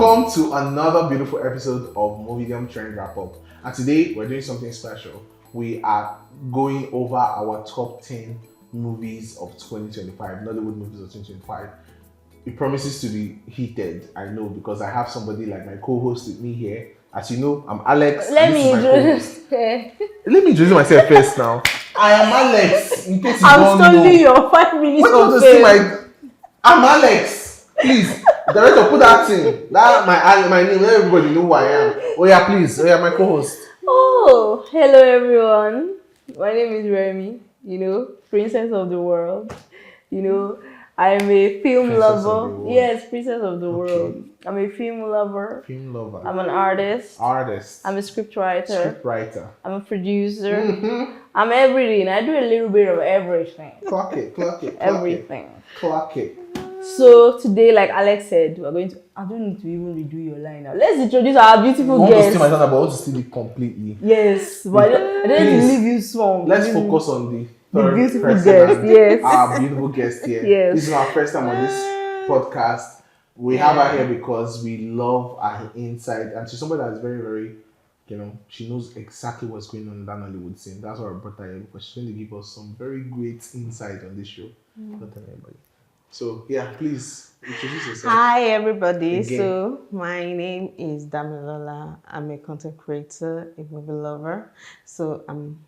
Welcome to another beautiful episode of Medium Trend Wrap Up. And today we're doing something special. We are going over our top 10 movies of 2025, Nollywood movies of 2025. It promises to be heated, I know, because I have somebody like my co-host with me here. As you know, I'm Alex. Let me introduce myself first now. I am Alex. In case you I'm don't know. stealing your 5 minutes When you want of to see fame. I'm Alex. Please, director, put that in. That my name. Let everybody know who I am. Oh yeah, please. Oh yeah, my co-host. Oh, hello everyone. My name is Remy. Princess of the world. I'm a film Princess of the lover. world. Yes, princess of the Okay. world. I'm a film lover. Film lover. I'm an artist. Artist. I'm a scriptwriter. Scriptwriter. I'm a producer. Mm-hmm. I'm everything. I do a little bit of everything. Clock it. Everything. Clock it. So today, like Alex said, we're going to. I don't need to even redo your line now. Let's introduce our beautiful I want to guest. steal my thunder, but I want to steal it completely. Yes, but I don't need to leave you small. Let's focus on the third beautiful person guest, and yes. our beautiful guest here. Yes. This is our first time on this podcast. We have her here because we love her insight, and she's somebody that's very, very, she knows exactly what's going on in that Nollywood scene. That's why I brought her here, because she's going to give us some very great insight on this show. Not tell anybody. So yeah, please introduce yourself. Hi everybody. Again. So my name is Damilola. I'm a content creator, a movie lover. So I'm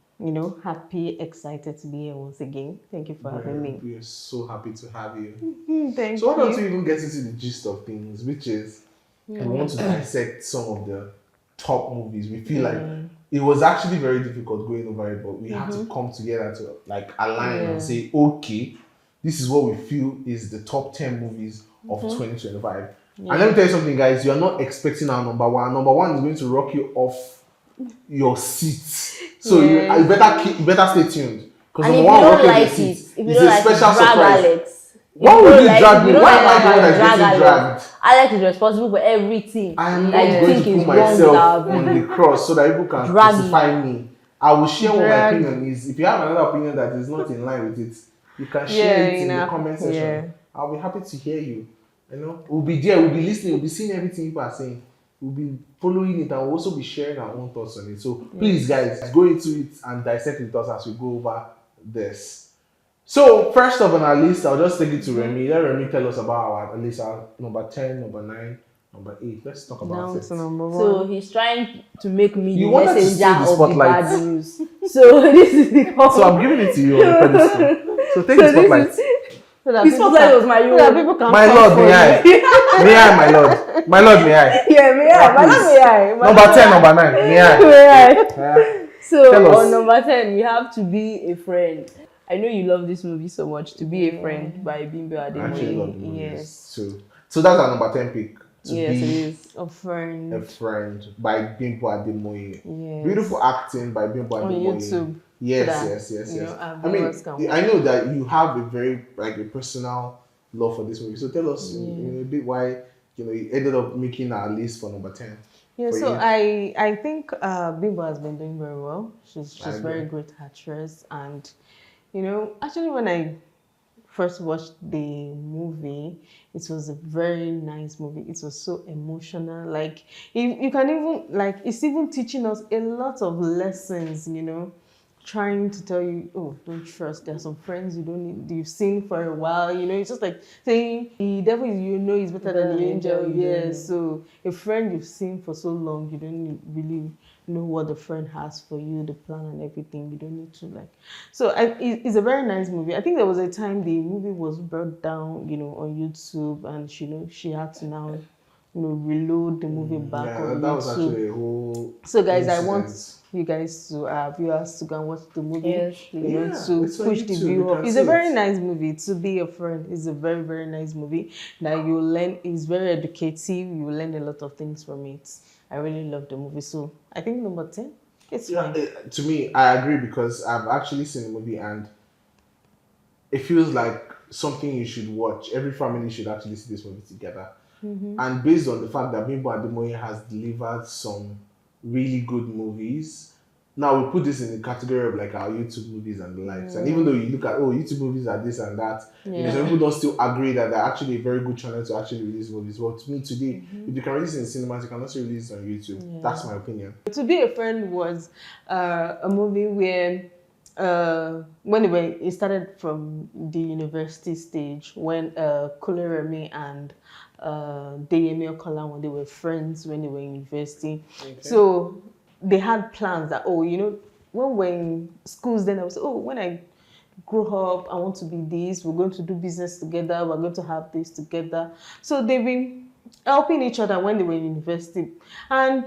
happy, excited to be here once again. Thank you for having me. We are so happy to have you. Thank So why don't you. we even get into the gist of things, which is we want to dissect some of the top movies. We feel like it was actually very difficult going over it, but we had to come together to like align and say, okay, this is what we feel is the top 10 movies of 2025. And let me tell you something, guys. You are not expecting our number one. Number one is going to rock you off your seat. So you better stay tuned. Because And number if you one don't rocking like your it, seat if you is don't a like it, special drag surprise. Alex. Why would you drag me? If you don't Why am I like the one Alex, that's getting drag dragged? Alex is responsible for everything. I am that not you going think to is put wrong with our myself on the cross so that people can Drag crucify me. I will share what my Drag. opinion is. If you have another opinion that is not in line with it, you can share it in the comment section. Yeah. I'll be happy to hear you. We'll be there, we'll be listening, we'll be seeing everything people are saying. We'll be following it and we'll also be sharing our own thoughts on it. So please, guys, go into it and dissect with us as we go over this. So first up on our list, I'll just take it to Remy. Let Remy tell us about our list, our number 10, number 9, number 8. Let's talk about Down it. to number one. So he's trying to make me You the wanted to steal messenger the of the spotlight. bad news. So this is the So I'm giving it to you on the pedestal. So take the spotlight. So that His people spotlight can- was my so that own. people can My come lord, for may you. I? May I, my lord? My lord, may I? Yeah, may I? My Please. love, may I? My Number love, 10, may I? number 9, may I? May I? Yeah. So Tell us. on number 10, we have To Be a Friend. I know you love this movie so much. To Be a Friend by Bimbo I actually love the Ademoye. movies Yes. too. So that's our number 10 pick. To Yes, it Be is. A friend. a Friend by Bimbo Ademoye. Yes. Beautiful acting by Bimbo On Ademoye. YouTube. Yes. You know, our I mean, viewers can I know that you have a very a personal love for this movie. So tell us a bit why you ended up making our list for number 10. Yeah, for so you. I think Bimbo has been doing very well. She's I very agree. great actress, and actually when I first watched the movie, it was a very nice movie. It was so emotional. Like you can even it's even teaching us a lot of lessons. Trying to tell you, oh, don't trust. There are some friends you've seen for a while. It's just like saying the devil is better than the angel. Yes. So a friend you've seen for so long, you don't really know what the friend has for you, the plan and everything. You don't need to So it's a very nice movie. I think there was a time the movie was brought down, on YouTube, and she had to now, reload the movie back on that YouTube. was actually a whole. So guys, I incident. want you guys to viewers to go and watch the movie. Yes. To it's on push the YouTube, view you up. can It's see a very it. nice movie. To Be a Friend is a very, very nice movie that you learn. It's very educative. You will learn a lot of things from it. I really love the movie. So I think number 10. It's fine. To me, I agree because I've actually seen the movie and it feels like something you should watch. Every family should actually see this movie together. And based on the fact that Bimbo Ademoye has delivered some really good movies, now we put this in the category of like our YouTube movies and the likes. And even though you look at YouTube movies are this and that, you know, some people don't still agree that they're actually a very good channel to actually release movies. But to me today, if you can release it in cinemas, you can also release it on YouTube. That's my opinion. To Be a Friend was a movie where when it started from the university stage, when Kuleremi and Deyemi Okola, when they were friends when they were in university. Okay. So they had plans that, oh, you know, when we're in schools, then I was, oh, when I grow up, I want to be this, we're going to do business together, we're going to have this together. So they've been helping each other when they were in university. And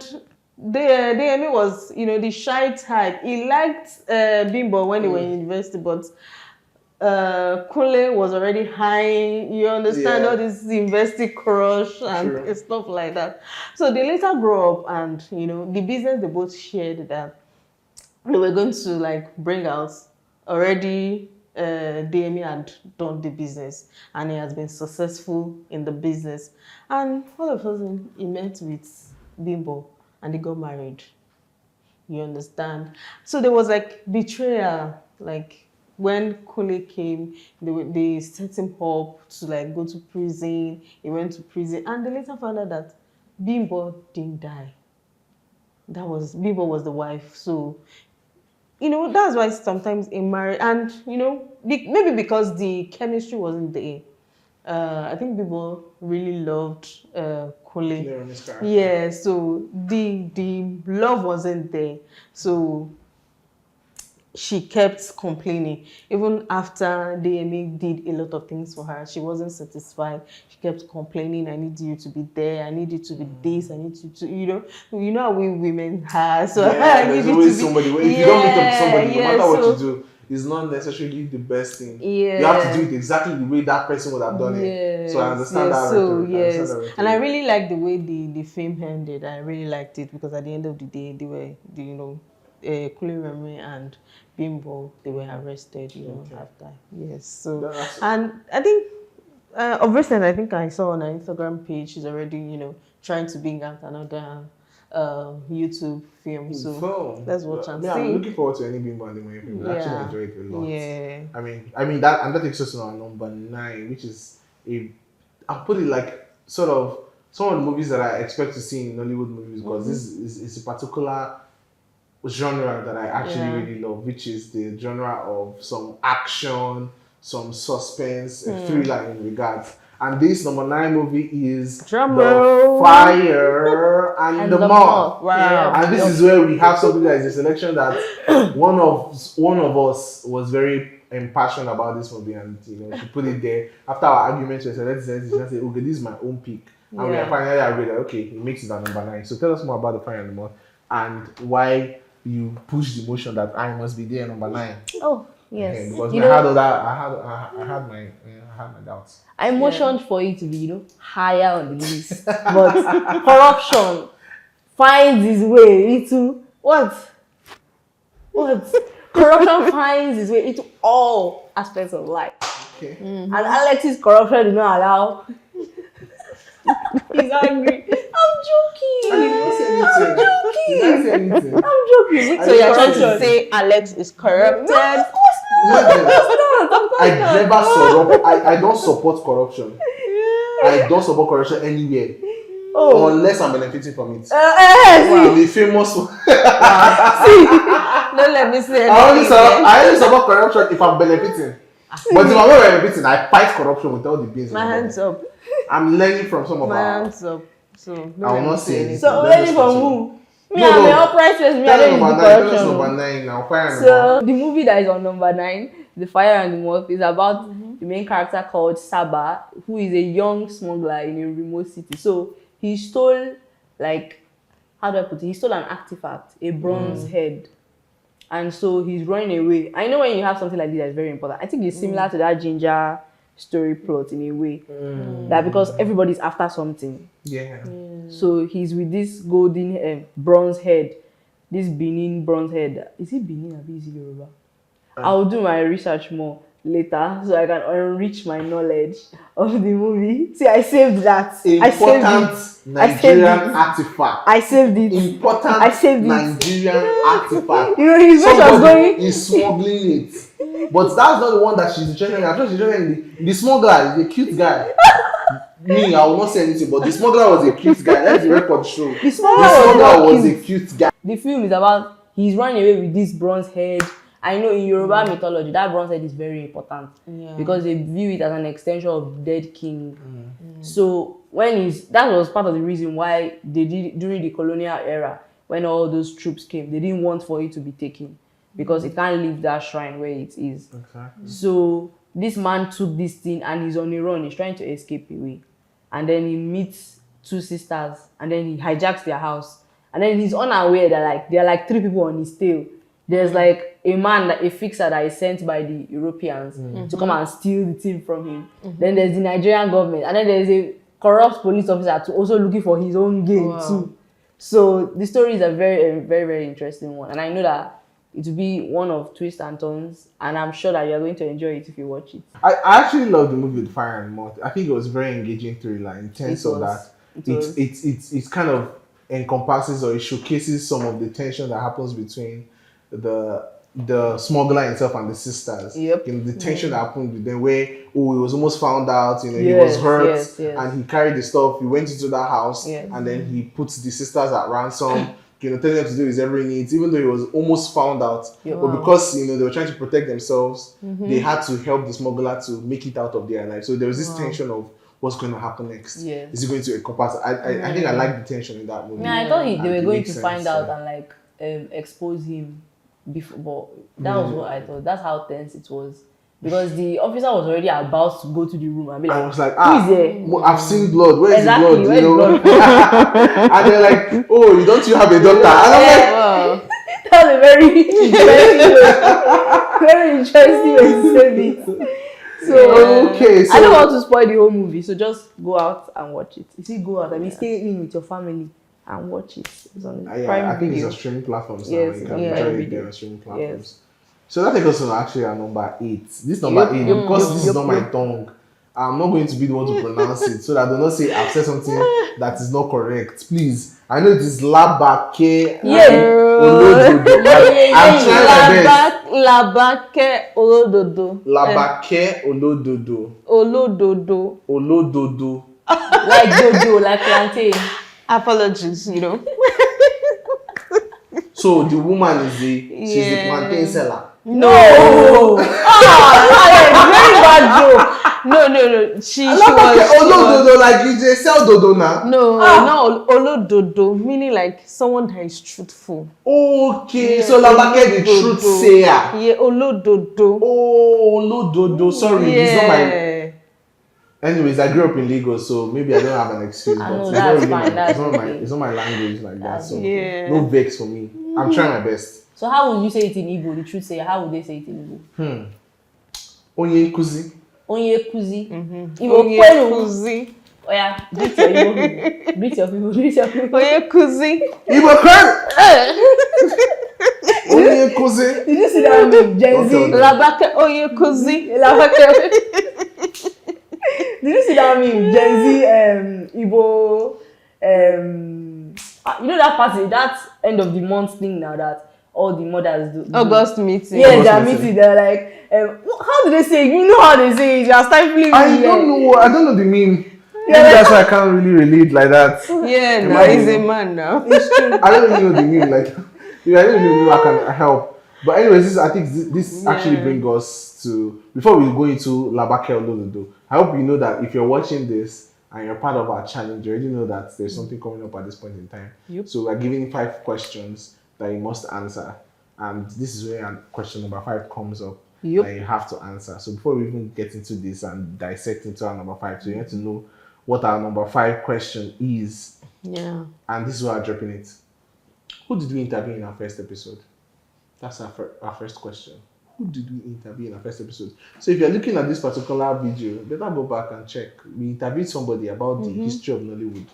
Deyemi was, you know, the shy type. He liked Bimbo when they were in university, but Kunle was already high, you understand, all this university crush and stuff like that. So they later grew up, and you know, the business they both shared that they were going to like bring out already. Deyemi had done the business and he has been successful in the business, and all of a sudden he met with Bimbo and they got married, you understand. So there was like betrayal, like when Kule came, they set him up to like go to prison. He went to prison, and they later found out that Bimbo didn't die. Bimbo was the wife. So, you know, that's why sometimes in marriage, and you know, maybe because the chemistry wasn't there. I think people really loved Kule. Yeah, so the love wasn't there. So she kept complaining. Even after Deyemi did a lot of things for her, she wasn't satisfied. She kept complaining, I need you to be there, I need you to be this, I need you to, you know how we women are. So I need you to be somebody. If you don't meet up somebody, no matter what you do, it's not necessarily the best thing. Yeah. You have to do it exactly the way that person would have done it. So I understand that. So and I really like the way the film ended. I really liked it because at the end of the day, they were, you know, Kuleremi and Bimbo, they were arrested, you know, after. Yes. So and I think of recent, I think I saw on her Instagram page, she's already, you know, trying to bring out another YouTube film. So let's watch and see. I'm looking forward to any Bimbo and the film. I actually enjoyed it a lot. Yeah. I mean that takes us to our number 9, which is I'll put it like sort of some of the movies that I expect to see in Nollywood movies, because this is a particular genre that I actually really love, which is the genre of some action, some suspense, a thriller in regards. And this number 9 movie is The Fire and the Moth. Wow. And this is where we have something that is a selection that one of us was very impassioned about this movie, and you know, she put it there. After our argument, she said, let's say, okay, this is my own pick. And we are finally agreed that okay, it makes it at number 9. So tell us more about The Fire and the Moth and why you push the motion that I must be there number 9. Oh yes, okay, because I had my doubts. I motioned for it to be, you know, higher on the list, but corruption finds its way into what? Corruption finds its way into all aspects of life. Okay. And Alex's corruption did not allow. He's angry. I'm joking. I'm joking. So you're trying to say Alex is corrupted? No, of course not. I don't support corruption. I don't support corruption anywhere. Unless I'm benefiting from it. The famous one. See, don't let me say I only support corruption if I'm benefiting. But if I'm not benefiting, I fight corruption with all the beans. My hands up. I'm learning from some of my hands up. So I will not say anything. So learning from who? Me, I'm the upright person. Me, I don't use the corruption. Number 9 now. Fire and so the movie that is on number 9, The Fire and the Moth, is about the main character called Saba, who is a young smuggler in a remote city. So he stole, like, how do I put it? He stole an artifact, a bronze head. And so he's running away. I know when you have something like this that's very important. I think it's similar to that Ginger story plot in a way. That because everybody's after something. So he's with this golden bronze head. This Benin bronze head. Is it Benin or is it Yoruba? I'll do my research more. later so I can enrich my knowledge of the movie. See, I saved that. Important Nigerian artifact. I saved it. Important I saved it. Nigerian artifact. You know, his face was going. Is smuggling it. But that's not the one that she's interested in. I'm sure she's interested in the smuggler, the cute guy. Me, I will not say anything, but the smuggler was a cute guy. That's the record show. The smuggler was a cute guy. The film is about he's running away with this bronze head. I know in Yoruba mythology that bronze head is very important because they view it as an extension of dead king. So that was part of the reason why they did during the colonial era when all those troops came, they didn't want for it to be taken because it can't leave that shrine where it is. Exactly. So this man took this thing and he's on a run. He's trying to escape away. And then he meets two sisters and then he hijacks their house. And then he's unaware that there are like 3 people on his tail. There's like a fixer that is sent by the Europeans to come and steal the thing from him. Then there's the Nigerian government. And then there's a corrupt police officer also looking for his own gain too. So the story is a very, very, very interesting one. And I know that it will be one of twists and turns, and I'm sure that you're going to enjoy it if you watch it. I actually love the movie with Fire and Moth. I think it was very engaging thriller in terms of that it kind of encompasses or it showcases some of the tension that happens between the smuggler himself and the sisters. Yep. The tension that happened with them where he was almost found out, he was hurt and he carried the stuff, he went into that house and then he puts the sisters at ransom. Telling them to do his every needs, even though he was almost found out. But because they were trying to protect themselves, they had to help the smuggler to make it out of their life. So there was this tension of what's going to happen next. Yes. Is it going to encompass? I think I like the tension in that movie. Yeah, I thought they were going to find out and expose him before, but that was what I thought. That's how tense it was. Because the officer was already about to go to the room and be like, I was like, I've seen blood. Where's the blood? And they're like, oh, don't you have a daughter? And I'm like, that was a very interesting way to say it. So I don't want to spoil the whole movie, so just go out and watch it. You see, go out. I mean, stay in with your family and watch it. It's on Prime I think Video. it's on streaming platforms now. Yes, you can enjoy it there on streaming platforms. Yes. So that takes us to actually our number 8. This number 8, because this is not my tongue, I'm not going to be the one to pronounce it, so that I do not say I've said something that is not correct. Please, I know it is Labake. I'm trying my best. Labake Olododo. Labake Olododo. Olododo. Like dodo, like plantain. Apologies, So the woman is she's the plantain seller. No! Very bad joke. No. She was Olododo, like they sell dodo now. No, Olododo, meaning like someone that is truthful. Okay, so Labake the truth sayer. Yeah, Olododo. Oh, Olododo. Sorry, it's not my. Anyways, I grew up in Lagos, so maybe I don't have an excuse. But it's not my language like that. So no vex for me. I'm trying my best. So how would you say it in Igbo? The truth sayer, how would they say it in Igbo? Onye kuzi. Onye kuzi. Onye kuzi. Oh yeah, greet your Igbo. Greet your people. Onye kuzi. Igbo kwen. Onye kuzi. Did you see that meme? Gen Z. Labake onye kuzi. Did you see that meme? Gen Z, Igbo, you know that party, that end of the month thing now that all the mothers do. August meeting. Yes, they are meeting. They're like, how do they say it? You know how they say it. You are stifling. I don't know the meme. Maybe that's why I can't really relate like that. Yeah, no, he's a man now. It's true. I don't really know the meme. Like, I don't really know I can help. But anyways, I think this actually brings us to, before we go into Labake Olododo, I hope you know that if you're watching this and you're part of our challenge, you already know that there's something coming up at this point in time. Yep. So we're giving 5 questions that you must answer. And this is where question number 5 comes up that you have to answer. So before we even get into this and dissect into our number 5, so you have to know what our number 5 question is. Yeah. And this is why I'm dropping it. Who did we interview in our first episode? That's our first question. Who did we interview in our first episode? So if you're looking at this particular video, better go back and check. We interviewed somebody about the history of Nollywood.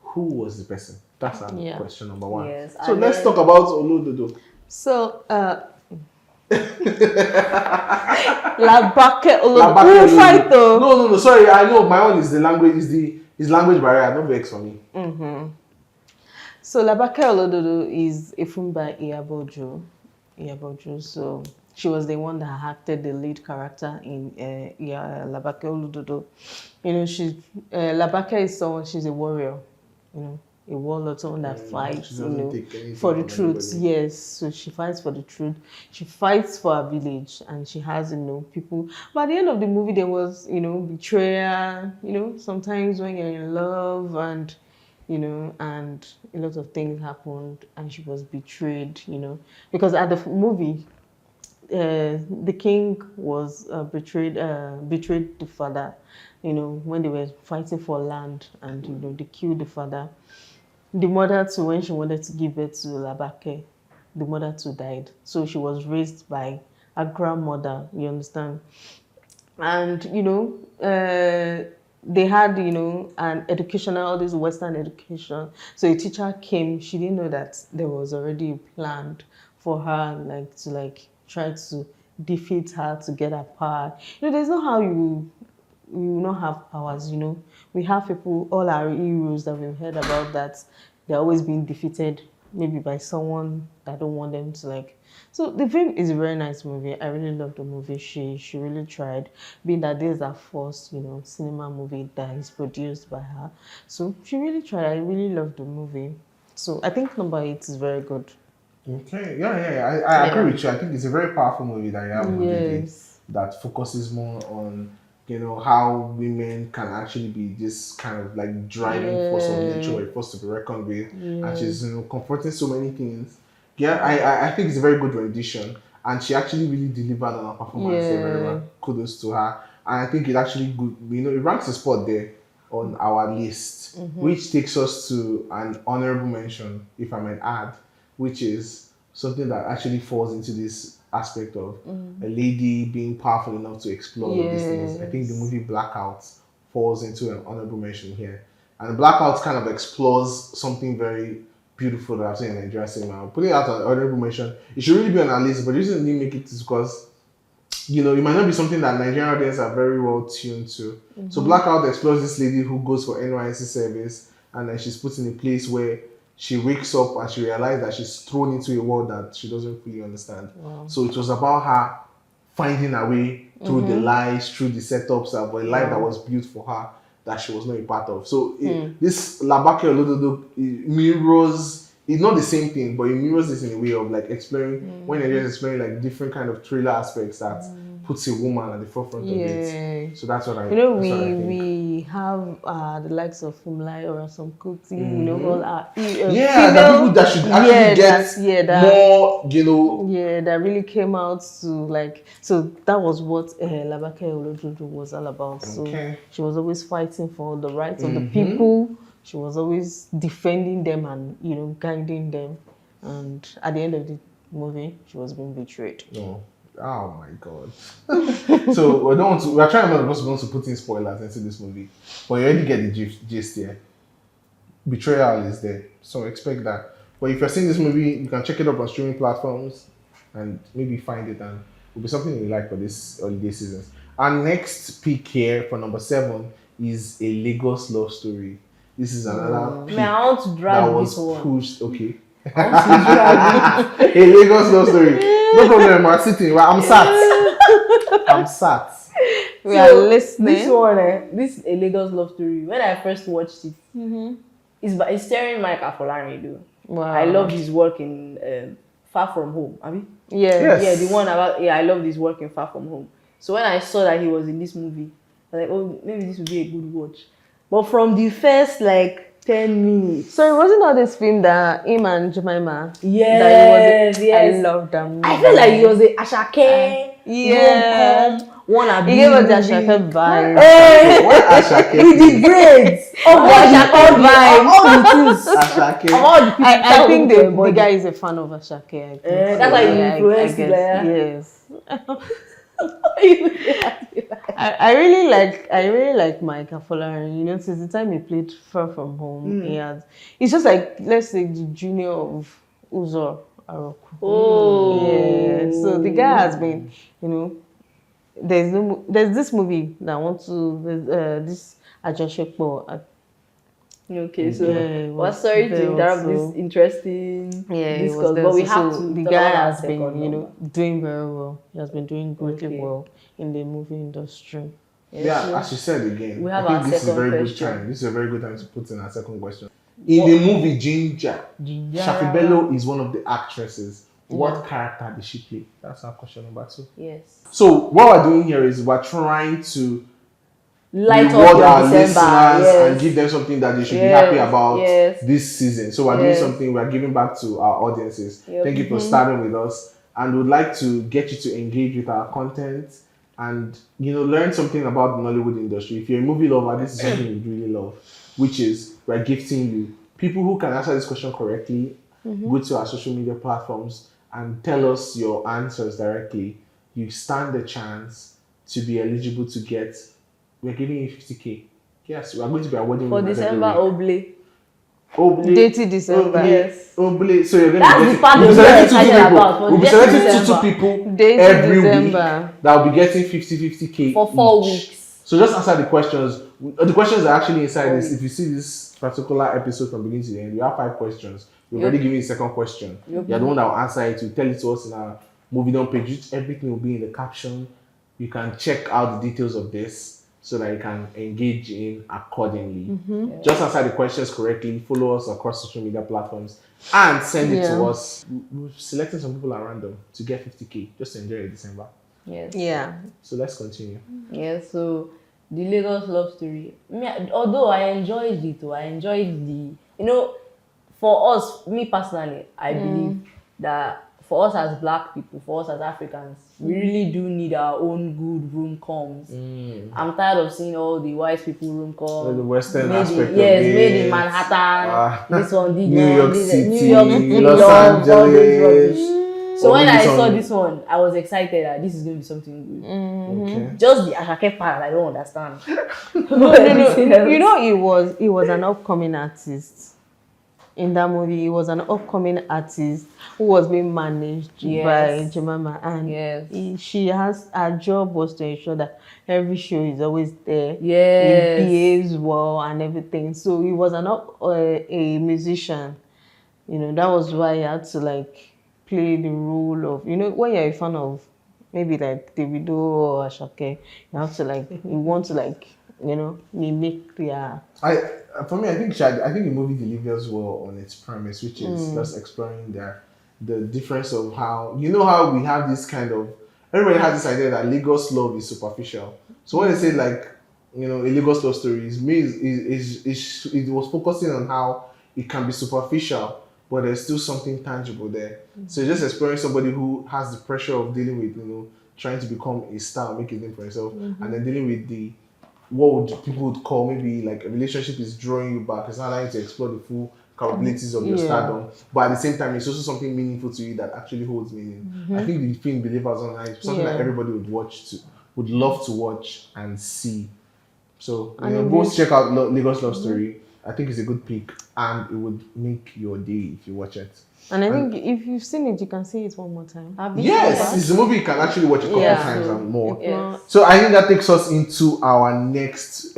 Who was the person? That's our question number 1. Yes, so let's talk about Olododo. So Labake Labake Who fight though? No. Sorry, I know my own is the language. Is language barrier. Don't vex for me. So Labake Olododo is a film by Iyabojo. So she was the one that acted the lead character in Labake Olododo. You know, Labake is someone. She's a warrior. You know, a warlord, someone that fights. She You doesn't know, take anything for the from truth. anybody. Yes. So she fights for the truth. She fights for her village, and she has people. But at the end of the movie, there was betrayal. Sometimes when you're in love and and a lot of things happened and she was betrayed, because at the movie, the king was betrayed the father, when they were fighting for land and, they killed the father. The mother too, when she wanted to give birth to Labake, the mother too died. So she was raised by a grandmother, you understand? And they had an educational, all this Western education. So a teacher came, she didn't know that there was already a plan for her to try to defeat her, to get her power. There's no how you not have powers. We have people, all our heroes that we've heard about, that they're always being defeated maybe by someone that don't want them to So the film is a very nice movie. I really love the movie. She really tried, being that this is her first cinema movie that is produced by her. So she really tried. I really love the movie. So I think number 8 is very good. Okay, yeah. I agree with you. I think it's a very powerful movie that you have on Yes. that focuses more on how women can actually be this kind of driving force of nature, a force to be reckoned with, and she's confronting so many things. Yeah, I think it's a very good rendition, and she actually really delivered on her performance. Yeah. Very well. Kudos to her, and I think it actually good. It ranks a spot there on our list, which takes us to an honorable mention, if I might add, which is something that actually falls into this aspect of a lady being powerful enough to explore all of these things. I think the movie Blackout falls into an honorable mention here. And Blackout kind of explores something very beautiful that I've seen in Nigerian cinema. I'm putting it out an honorable mention. It should really be on our list, but the reason we didn't make it is because it might not be something that Nigerian audience are very well tuned to. So Blackout explores this lady who goes for NYSC service, and then she's put in a place where she wakes up and she realizes that she's thrown into a world that she doesn't fully understand. Wow. So it was about her finding her way through the lies, through the setups of a life that was built for her that she was not a part of. So this Labake Olododo mirrors, it's not the same thing, but it mirrors this in a way of exploring, when you're just exploring different kind of thriller aspects that puts a woman at the forefront of it. So that's what I we have the likes of Fumlai or some Kuti, all our the people that should actually that really came out to so that was what Labake Olododo was all about. So she was always fighting for the rights of the people. She was always defending them and guiding them, and at the end of the movie she was being betrayed. Oh my god. So we're trying not to put in spoilers into this movie, but you already get the gist here. Betrayal is there, so expect that. But if you're seeing this movie, you can check it up on streaming platforms and maybe find it, and it'll be something you like for this holiday season. Our next pick here for number 7 is A Lagos Love Story. This is another pick I want to drag that was this one. pushed. Okay. I want to drag it. A Lagos Love Story. No problem, I'm sitting. I'm sat. We are listening. This one, this is A Lagos Love Story. When I first watched it, it's starring Mike Afolari, though. Wow. I love his work in Far From Home. I mean, yes. The one about I love his work in Far From Home. So when I saw that he was in this movie, I was like, oh, maybe this would be a good watch. But from the first 10 minutes. So it wasn't all this film that him and Jemima. Yes. I love that movie. I felt like it was a Ashake. One he gave us the Ashake vibe. What Ashake? With the braids. All the things. Ashake. I think the guy is a fan of Ashake. That's why he influenced Yes. I really like Mike Afolari. Since the time he played Far From Home, it's just let's say the junior of Uzor Aroku. Oh. Yeah. So the guy has been, there's this movie that I want to, this Ajoshepo. Okay, so Yeah, well, sorry to there interrupt also. this interesting Yeah, it was discourse, there. but we So, have so to the talk guy about our has been, second number. doing very well. He has been doing greatly Okay. well in the movie industry. Yeah, so as you said again, we I have think our this is a second very good question. time. This is a very good time to put in our second question. In the movie Ginger, Shafi Bello is one of the actresses. What character did she play? That's our question number 2. Yes. So what we're doing here is we're trying to Light up reward your our December. listeners Yes. and give them something that they should be happy about Yes. this season. So we're doing Yes. something, we're giving back to our audiences. Yep. Thank you for starting with us, and we'd like to get you to engage with our content and learn something about the Nollywood industry. If you're a movie lover, this is something you really love, which is we're gifting you people who can answer this question correctly. Go to our social media platforms and tell us your answers directly. You stand a chance to be eligible to get. We're giving you 50K. Yes, we are going to be awarding For winners December every Oble. week. Dated December. Yes. Oble. So you're going That's to the get part we'll be that we're selecting two excited people. about, for We'll be Dated selecting two December. people Dated every December. week that will be getting 50K For 4 each. weeks. So just answer the questions. The questions are actually inside 4 this. weeks. If you see this particular episode from beginning to the end, we have 5 questions. We've Yep. already given you the second question. Yep. You're the one that will answer it. You tell it to us in our movie down page. Which everything will be in the caption. You can check out the details of this so that you can engage in accordingly. Just answer the questions correctly. Follow us across social media platforms and send it to us. We've selected some people at random to get 50K just to enjoy it December. Yes. Yeah. So let's continue. Yeah, so the Lagos love story. Although I enjoyed it, for us, me personally, I believe that for us as Black people, for us as Africans, we really do need our own good rom-coms. I'm tired of seeing all the white people rom-com. The Western made aspect in, of yes, it. made in Manhattan. This one did New one, York this, City, New York City, Los love, all those Angeles. rubbish. So Or when maybe I saw some- this one, I was excited that this is going to be something good. Okay. Just the Ashake part, I don't understand. No. He was an upcoming artist. In that movie, he was an upcoming artist who was being managed by Jemima, and her job was to ensure that every show is always there. Yes. He behaves well and everything. So he was a musician. That was why he had to play the role of when you're a fan of maybe Davido or Ashake, you have to you want to mimic their. For me, I think the movie delivers well on its premise, which is just exploring the difference of how how we have this kind of everybody has this idea that Lagos love is superficial. So when they say a Lagos love story, it was focusing on how it can be superficial, but there's still something tangible there. So just exploring somebody who has the pressure of dealing with trying to become a star, make a name for yourself, and then dealing with what people would call maybe a relationship is drawing you back. It's not allowing you to explore the full capabilities of your stardom, but at the same time, it's also something meaningful to you that actually holds meaning. I think the film Believers Online is something that everybody would love to watch and see. So go check out Lagos Love Story. I think it's a good pick, and it would make your day if you watch it. And I think if you've seen it, you can see it one more time. Yes, it's a movie you can actually watch a couple times and more. Yes. So I think that takes us into our next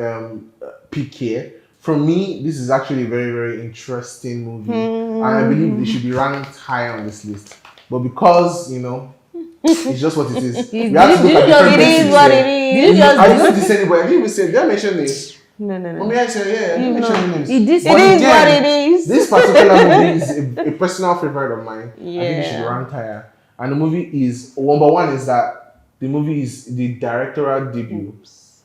pick here. For me, this is actually a very, very interesting movie. And I believe it should be ranked higher on this list. But because, it's just what it is. We have to look at different It is what it is. I didn't see this anybody. I didn't even say, did I mention this? No. Mommy, I said, yeah, I didn't mention names. It is But what again, it is. This particular movie is a personal favorite of mine. Yeah. I think it should be ranked higher. And the movie is, number one is that the movie is the directorial debut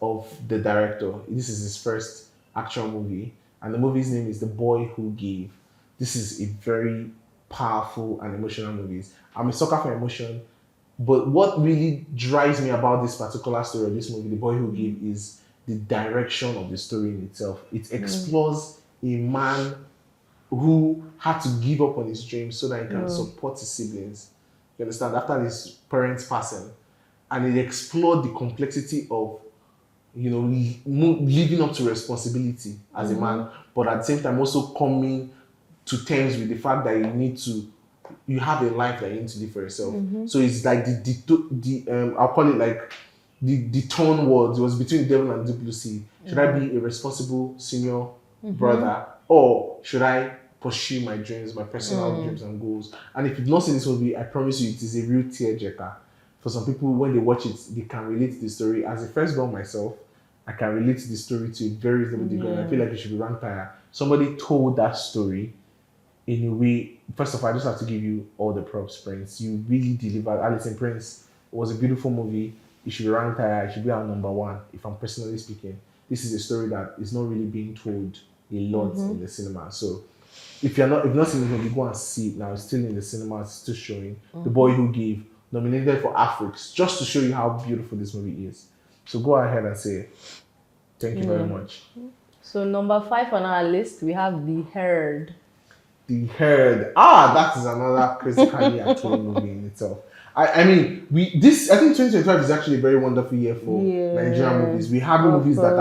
of the director. This is his first action movie. And the movie's name is The Boy Who Gave. This is a very powerful and emotional movie. I'm a sucker for emotion. But what really drives me about this particular story of this movie, The Boy Who Gave, is the direction of the story in itself. It explores a man who had to give up on his dreams so that he can support his siblings. You understand? After his parents passing. And it explored the complexity of, living up to responsibility as a man, but at the same time also coming to terms with the fact that you need to you have a life that you need to live for yourself. So it's like I'll call it like the tone words. It was between the devil and the blue sea. Should I be a responsible senior brother, or should I pursue my dreams, my personal dreams and goals? And if you've not seen this movie, I promise you, it is a real tearjerker. For some people, when they watch it, they can relate to the story. As a firstborn myself, I can relate to the story to a very reasonable degree. And I feel like it should be ranked higher. Somebody told that story in a way. First of all, I just have to give you all the props, Prince. You really delivered. Alison Prince, it was a beautiful movie. It should be ranked higher. It should be our number one, if I'm personally speaking. This is a story that is not really being told a lot in the cinema. So if you've not seen this movie, go and see it now. It's still in the cinema, it's still showing. The Boy Who Gave, nominated for Afrix, just to show you how beautiful this movie is. So go ahead and say thank you very much. So number 5 on our list, we have The Herd. The Herd. That is another critically acclaimed movie in itself. I mean, I think 2025 is actually a very wonderful year for Nigerian movies. We have movies that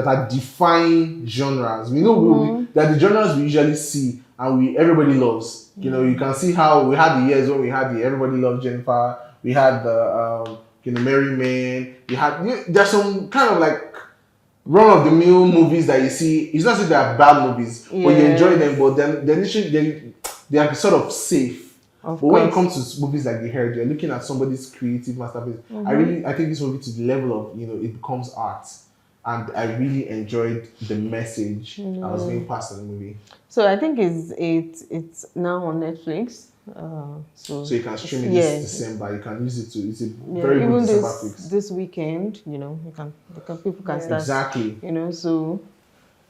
are defying genres. We know that the genres we usually see and everybody loves. You know, you can see how we had the years when we had the Everybody Loves Jennifer. We had the Merry Men. There's some kind of like run-of-the-mill movies that you see. It's not that they're bad movies, but you enjoy them. But then they are sort of safe. But when it comes to movies like The Herd, you're looking at somebody's creative masterpiece. I think this movie to the level of, it becomes art. And I really enjoyed the message that was being passed in the movie. So I think it's now on Netflix. So you can stream it this December. You can use it to. It's a very good even December fix. This weekend, people can start. Exactly. So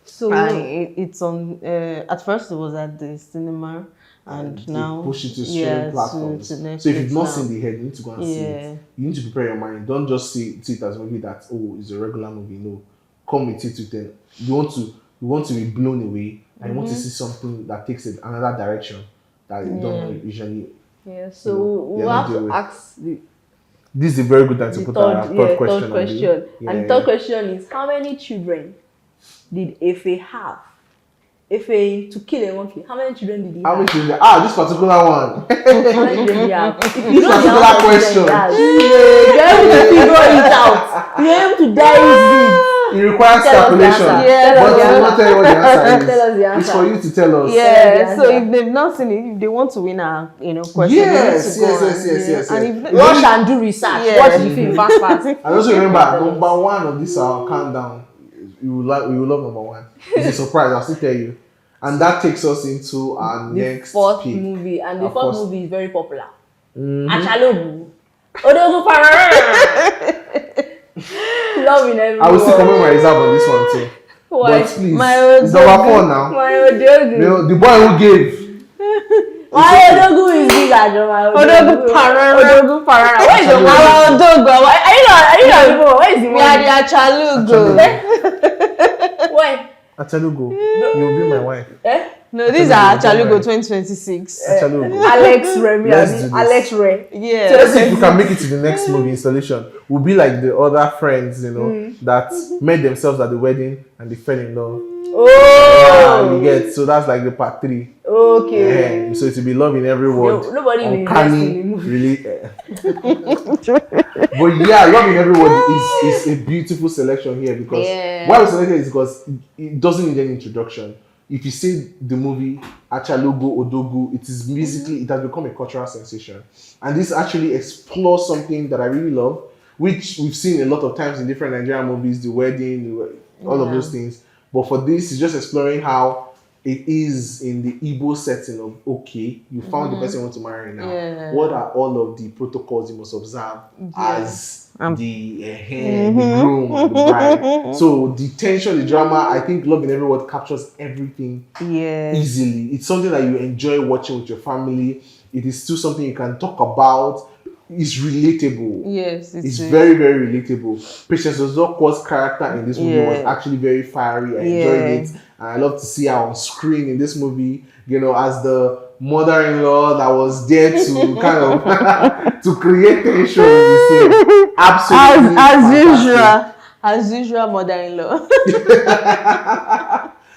it's on. At first, it was at the cinema, and now push it to streaming platforms. To Netflix so if you've not now. seen The Head, you need to go and see it. You need to prepare your mind. Don't just see it as a movie that it's a regular movie. No, come with it with them. You want to be blown away, and you want to see something that takes it another direction that you don't usually. Yeah. So we'll have to ask this is a very good time to put our third question. And the third question is, how many children did Efe have? Efe, to kill a monkey, how many children did he have? How many children? This particular one. How many children did he have? If you This particular question. You're able to figure it out. You're able to dive deep. It requires calculation. But I will not tell you what the answer is. Tell us the answer. It's for you to tell us. Yeah, so if they've not seen it, if they want to win our question, yes. And if Rush and do research. Watch the film fast. And also remember, number one of this countdown, we will love number one. It's a surprise, I'll still tell you. And that takes us into our next fourth pick. movie. And the fourth movie is very popular. Achalogu. Odogu Parara. Love in everyone. I will still comment my reserve on this one too. Why? But please, My it's number 4 now. My Odogu. The boy who gave. My Odogu is bigger than my Odogu Parara. Odogu Parara. Where is your Our Odogu. Are you not where is the We are the Achalugo. Why? Achalugo, you will be my wife. No, these are Achalugo 2026. Achalugo. Alex Remy. Let's do this. Alex Ray. Yeah. Let's see if we can make it to the next movie installation. We'll be like the other friends, that met themselves at the wedding and they fell in love. Oh. You get, so that's like the part 3. Okay. So it will be love in every word. Nobody will invest in the movie. Really. But yeah, love in every word is a beautiful selection here because why we selected is because it doesn't need any introduction. If you say the movie Achalugo Odogu, it is musically, it has become a cultural sensation. And this actually explores something that I really love, which we've seen a lot of times in different Nigerian movies, the wedding, all of those things. But for this, it's just exploring how it is in the Igbo setting of, you found the person you want to marry now. Yeah. What are all of the protocols you must observe as the groom and the bride? So the tension, the drama, I think Love in Every Word captures everything easily. It's something that you enjoy watching with your family. It is still something you can talk about. It's relatable. Yes, it's very, very relatable. Patience Ozoko's character in this movie was actually very fiery. I enjoyed it. And I love to see her on screen in this movie, as the mother-in-law that was there to kind of to create tension in the scene. Absolutely. As usual, mother-in-law.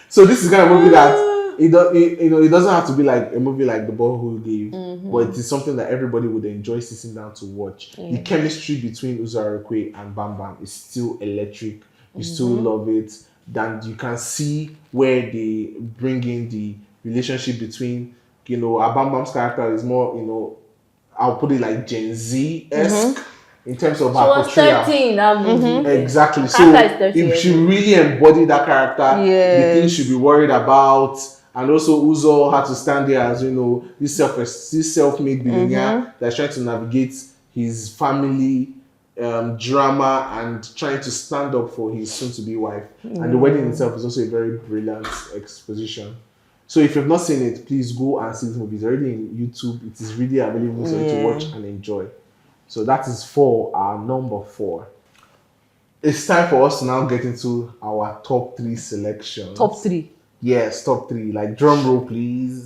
So this is kind of movie that it doesn't have to be like a movie like The Boy Who Gave, but it is something that everybody would enjoy sitting down to watch. The chemistry between Uzarakwe and Bam Bam is still electric. You still love it. Then you can see where they bring in the relationship between, Bam Bam's character is more, I'll put it like Gen Z-esque in terms of her portrayal. 13 in that movie. Exactly. So if she really embodied that character, the things she'd be worried about, and also Uzo had to stand there as this self-made billionaire that's trying to navigate his family drama and trying to stand up for his soon-to-be wife. And the wedding itself is also a very brilliant exposition. So if you've not seen it, please go and see this movie. It's already in YouTube. It is really available for you to watch and enjoy. So that is for our number 4. It's time for us to now get into our top 3 selections. Top 3? Yes, top 3. Like drum roll, please.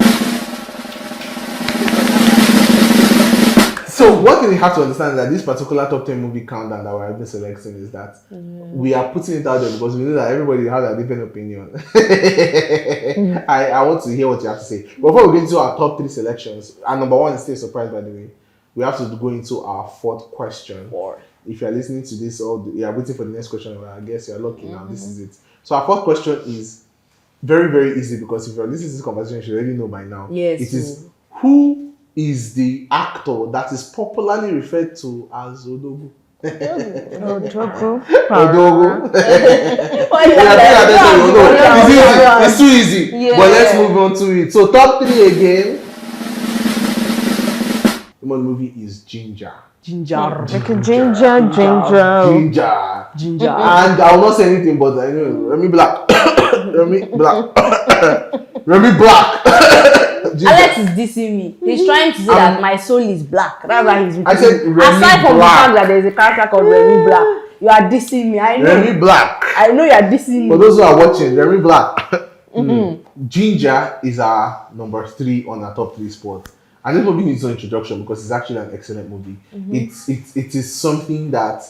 So one thing you have to understand is that this particular top 10 movie countdown that we're even selecting is that we are putting it out there because we know that everybody has a different opinion. I want to hear what you have to say. Before we get into our top 3 selections, and number 1 is still a surprise, by the way, we have to go into our 4th question. If you're listening to this or you're waiting for the next question, well, I guess you're lucky now. This is it. So our 4th question is very, very easy because if you're listening to this conversation, you should already know by now. Yes. It is who is the actor that is popularly referred to as Odogu. Odogu. Odogu. It's too easy. Yeah. But let's move on to it. So top 3 again. The movie is Ginger. Ginger. And I will not say anything, but I know Remy Black. Remy Black. Alex is dissing me. He's trying to say that my soul is black. That's why he's I said Remy aside from Black. the fact that there's a character called Remy Black, you are dissing me. I know. Remy Black. I know you are dissing me. For those who are watching, Remy Black. Ginger is our number 3 on our top 3 spot. And this movie needs no introduction because it's actually an excellent movie. It is something that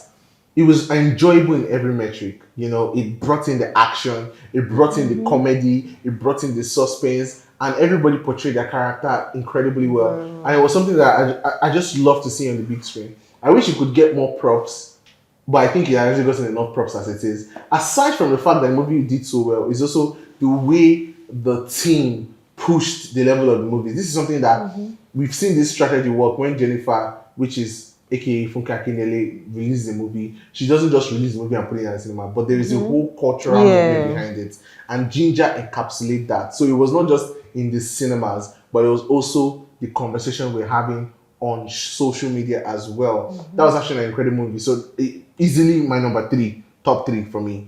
it was enjoyable in every metric. It brought in the action, it brought in the comedy, it brought in the suspense, and everybody portrayed their character incredibly well. And it was something that I just love to see on the big screen. I wish you could get more props, but I think it actually gotten enough props as it is. Aside from the fact that the movie did so well, it's also the way the team pushed the level of the movie. This is something that we've seen this strategy work when Jennifer, which is aka Funke Akindele, releases the movie. She doesn't just release the movie and put it in the cinema, but there is a whole cultural movement behind it. And Ginger encapsulates that. So it was not just in the cinemas, but it was also the conversation we're having on social media as well. That was actually an incredible movie. So easily my number 3, top 3 for me.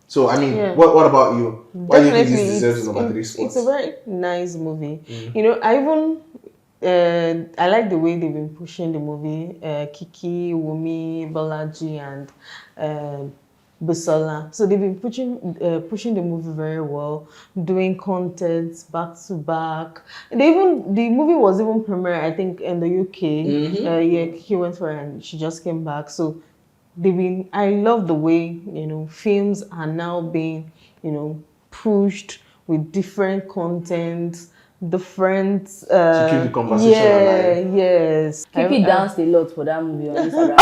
So I mean, what about you? Why do you think this deserves number 3 spot? It's a very nice movie. I even I like the way they've been pushing the movie. Kiki, Wumi, Balaji, and Busola. So they've been pushing the movie very well, doing content back to back. The movie was even premiered, I think, in the UK. Kiki went for it and she just came back. So I love the way films are now being pushed with different content. Different to keep the conversation alive. Yes. Kiki danced a lot for that movie on Instagram.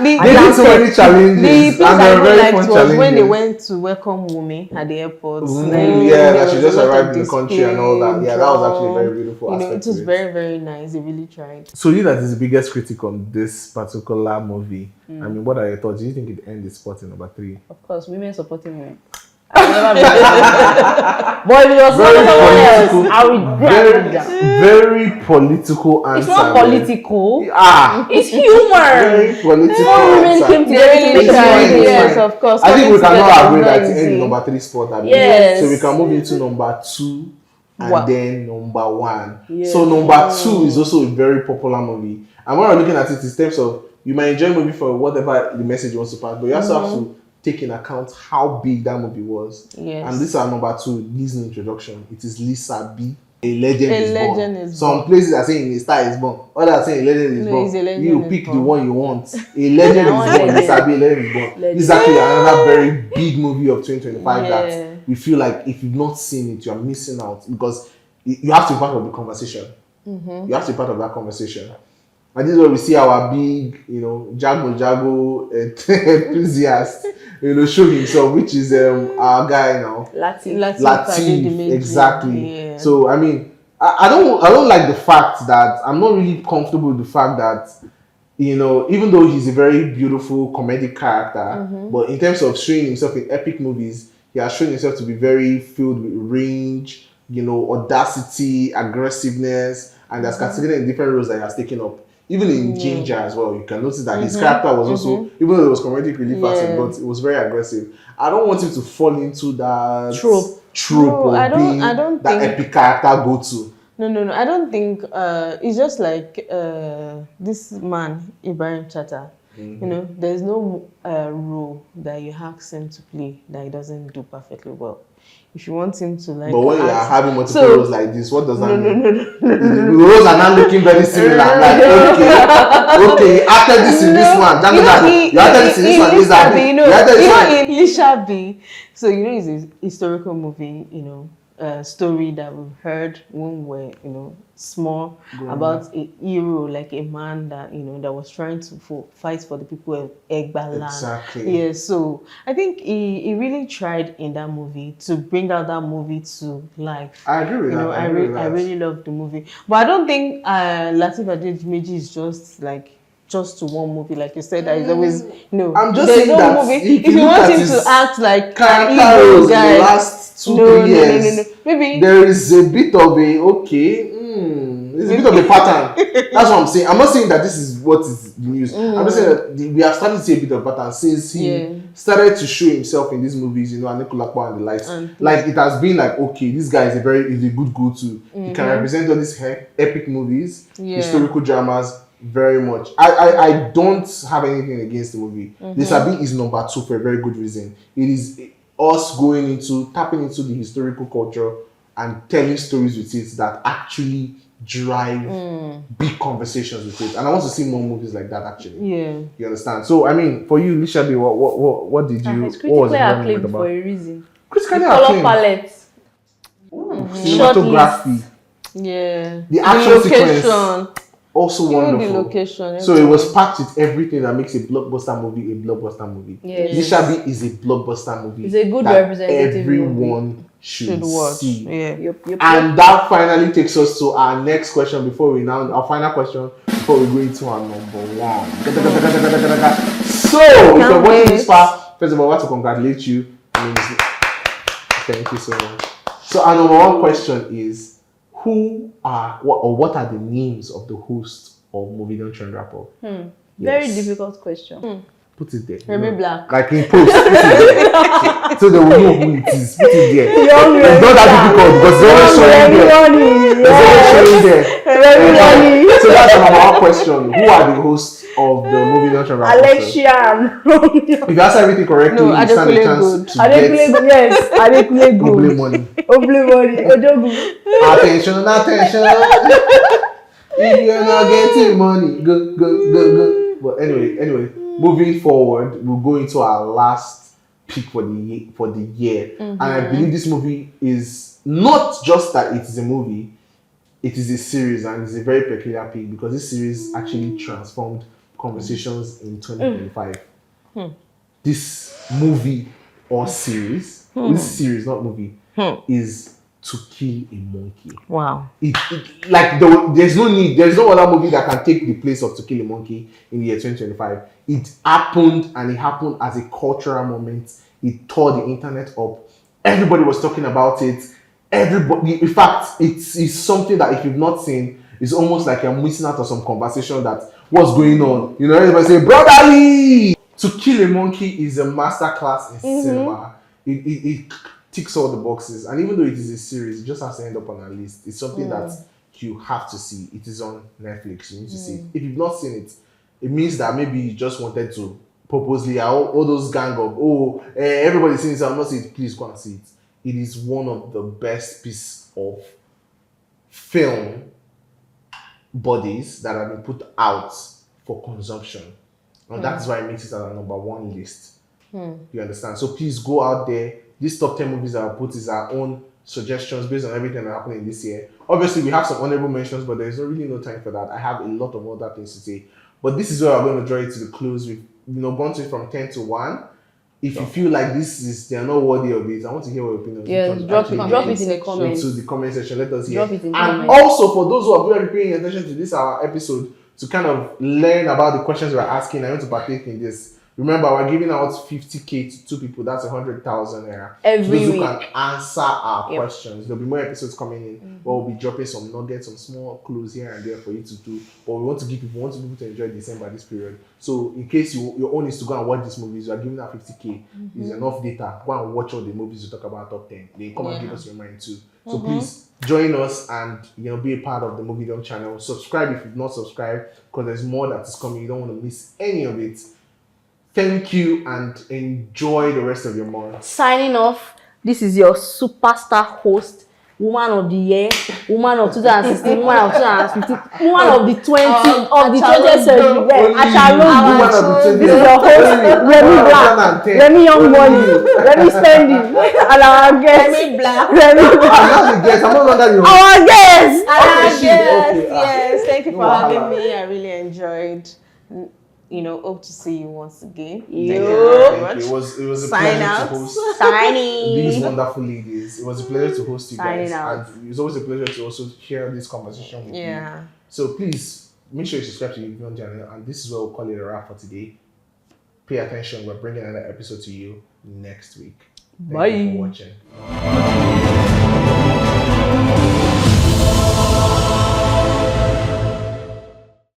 They did so many challenges. The thing I really liked was when they went to welcome Wumi at the airport. That she just arrived in the country and all that. Yeah, that was actually a very beautiful aspect. It was very, very nice. They really tried. So you that is the biggest critic on this particular movie. I mean, what are your thoughts? Do you think it ends the spot in number 3? Of course, women supporting women. But if it was someone else, I would very political answer. It's not political. It's humor. Very political women came together to make Yes, of course. I think we cannot agree that it ends number 3 spot. Yes. So we can move into number 2 and then number 1. Yes. So number 2 is also a very popular movie. And when we're looking at it in terms of, you might enjoy a movie for whatever the message wants to pass, but you also have to take in account how big that movie was. Yes. And this is our number 2, Disney introduction. It is Lisa B. A legend is born. Some places are saying a star is born. Others are saying a legend is born. You pick the one you want. A legend is born. Lisa B. A legend is born. This is actually another very big movie of 2025 that we feel like if you've not seen it, you are missing out because you have to be part of the conversation. You have to be part of that conversation. And this is where we see our big, Jago enthusiast, show himself, which is our guy now. Latif, exactly. Yeah. So I mean, I don't like the fact that I'm not really comfortable with the fact that even though he's a very beautiful comedic character, but in terms of showing himself in epic movies, he has shown himself to be very filled with range, audacity, aggressiveness, and that's cascaded in different roles that he has taken up. Even in Ginger as well, you can notice that his character was also, even though it was comedic relief acid, but it was very aggressive. I don't want him to fall into that trope No, of being I don't that think, epic character go-to. No. I don't think it's just like this man, Ibrahim Chata. There's no role that you ask him to play that he doesn't do perfectly well. If you want him to like, but when you are having multiple roles like this, what does that mean? No. The roles are not looking very similar. Like, okay, you acted this in this one. You acted this in this one. In Lishabi, so it's a historical movie. Story that we've heard when we're small about a hero, like a man that that was trying to fight for the people of Egbaland. Exactly. Yeah, so I think he really tried in that movie to bring out that movie to life. I agree with that. I really love the movie, but I don't think Lateef Adédìméjì is just to one movie, like you said, that is always I'm just saying that movie. If you want him to act like character roles in the last 2-3 years, no. Maybe there is a bit of it's a bit of a pattern. That's what I'm saying. I'm not saying that this is what is the news. I'm just saying that we are starting to see a bit of a pattern since he started to show himself in these movies, Anikulapo and the likes. Like it has been like, okay, this guy is a good go-to. He can represent all these epic movies, historical dramas. Very much. I don't have anything against the movie. Lisabi is number 2 for a very good reason. It is us tapping into the historical culture and telling stories with it that actually drive big conversations with it. And I want to see more movies like that actually. Yeah. You understand? So I mean, for you, Lishabi, what did you? It's what was critically the acclaimed about? for a reason. Critically Color acclaimed. palette. Cinematography. Yeah. The action sequence. Location. Also wonderful. The location. So it was packed with everything that makes a blockbuster movie a blockbuster movie. Yes. Lishabi is a blockbuster movie. It's a good that representative everyone movie. should watch. see. Yeah. Yep. And that finally takes us to our next question our final question before we go into our number 1. So if you're watching this far, first of all, I want to congratulate you. Thank you so much. So our number 1 question is, what are the names of the hosts of Movie Don't Trend Wrap Up? Very difficult question. Put it there. Remy Black. Like in post, put it there. So they will know who it is. Put it there. It's not that difficult because it's always showing there. So that's the number 1 question. Who are the hosts of the Movie Don't Trend Wrap Up? Alexia and Romeo. If you answer everything correctly, you stand a chance to get Adekule Oble money. Ojogu. Attention. If you're not getting money, go. But anyway, moving forward, we'll go into our last pick for the year. And I believe this movie is not just that it is a movie, it is a series, and it's a very peculiar pick because this series actually transformed conversations in 2025. This movie or series, this series, not movie, is To Kill a Monkey. Wow. There's no other movie that can take the place of To Kill a Monkey in the year 2025. It happened, and it happened as a cultural moment. It tore the internet up. Everybody was talking about it. In fact, it's something that if you've not seen, it's almost like you're missing out on some conversation that what's going on. Everybody say, brotherly! To Kill a Monkey is a masterclass in cinema. It ticks all the boxes, and even though it is a series, it just has to end up on our list. It's something that you have to see. It is on Netflix. You need to see it. If you've not seen it, it means that maybe you just wanted to purposely all those gang of everybody's seen it, so I'm not saying it. Please go and see it. It is one of the best pieces of film bodies that have been put out for consumption, and that is why it makes it on our number 1 list. You understand? So please go out there, these top 10 movies that I put is our own suggestions based on everything that happened in this year. Obviously, we have some honorable mentions, but there's really no time for that. I have a lot of other things to say. But this is where I'm going to draw it to the close. We've gone to it from 10 to 1. If you feel like they're not worthy of it, I want to hear your opinions. Yes, drop it in the comments. To the comment section. Let us hear. Drop it in the and comments. also, for those who are really paying attention to this our episode, to kind of learn about the questions we're asking, I want to partake in this. Remember, we're giving out 50K to 2 people. That's 100,000 naira. Every those week. who can answer our questions. There'll be more episodes coming in. Where we'll be dropping some nuggets, some small clues here and there for you to do. But we want people to enjoy December this period. So in case your own is to go and watch these movies, we are giving out 50K. Is enough data. Go and watch all the movies we talk about top 10. Then come and give us your mind too. So please join us and be a part of the Movie Dome channel. Subscribe if you've not subscribed, because there's more that is coming. You don't want to miss any of it. Thank you and enjoy the rest of your month. Signing off, this is your superstar host, woman of the year, woman of 2016, woman of 2015, woman of the 20th century. This is your host, Remy Black, Remy Young Money, Remy Spendi, and our guest, Remy Black. I'm no longer your host. Our guest. Yes, thank you for having me. I really enjoyed. Hope to see you once again. Thank you very much. It was a Sign pleasure out. to host Signing. these wonderful ladies. It was a pleasure to host you guys. Signing out. And it was always a pleasure to also share this conversation with you. Yeah. So please make sure you subscribe to the Movie Dome channel. And this is where we'll call it a wrap for today. Pay attention. We're bringing another episode to you next week. Thank you for watching.